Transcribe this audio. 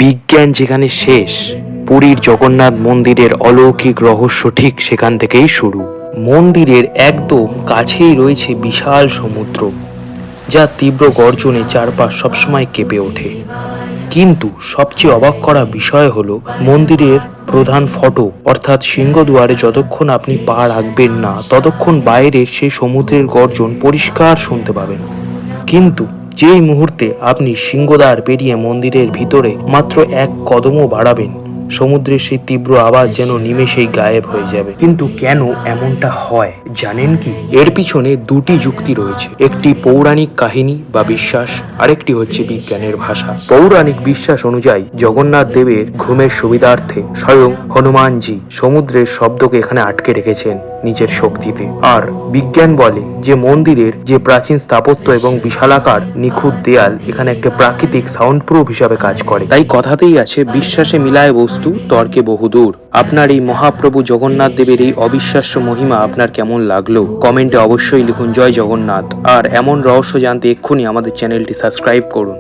বিজ্ঞান যেখানে শেষ, পুরীর জগন্নাথ মন্দিরের অলৌকিক রহস্য ঠিক সেখান থেকেই শুরু। মন্দিরের একদম কাছেই রয়েছে বিশাল সমুদ্র, যা তীব্র গর্জনে চারপাশ সবসময় কেঁপে ওঠে। কিন্তু সবচেয়ে অবাক করা বিষয় হলো মন্দিরের প্রধান ফটক অর্থাৎ সিংহদুয়ারে যতক্ষণ আপনি পা রাখবেন না ততক্ষণ বাইরের সেই সমুদ্রের গর্জন পরিষ্কার শুনতে পাবেন। কিন্তু যেই মুহূর্তে আপনি সিংহদ্বার পেরিয়ে মন্দিরের ভিতরে মাত্র এক কদমও বাড়াবেন, সমুদ্রের সেই তীব্র আওয়াজ যেন নিমেষেই গায়েব হয়ে যাবে। কিন্তু কেন এমনটা হয় জানেন কি? এর পিছনে দুটি যুক্তি রয়েছে। একটি পৌরাণিক কাহিনী বা বিশ্বাস, আরেকটি হচ্ছে বিজ্ঞানের ভাষা। পৌরাণিক বিশ্বাস অনুযায়ী জগন্নাথ দেবের ঘুমের সুবিধার্থে স্বয়ং হনুমানজি সমুদ্রের শব্দকে এখানে আটকে রেখেছেন নিজের শক্তিতে। আর বিজ্ঞান বলে যে মন্দিরের যে প্রাচীন স্থাপত্য এবং বিশালাকার নিখুঁত দেয়াল এখানে একটা প্রাকৃতিক সাউন্ড প্রুফ হিসাবে কাজ করে। তাই কথাতেই আছে, বিশ্বাসে মিলায় বস্তু, তর্কে বহুদূর। আপনার এই মহাপ্রভু জগন্নাথ দেবের এই অবিশ্বাস্য মহিমা আপনার কেমন লাগলো কমেন্টে অবশ্যই লিখুন। জয় জগন্নাথ। আর এমন রহস্য জানতে এক্ষুনি আমাদের চ্যানেলটি সাবস্ক্রাইব করুন।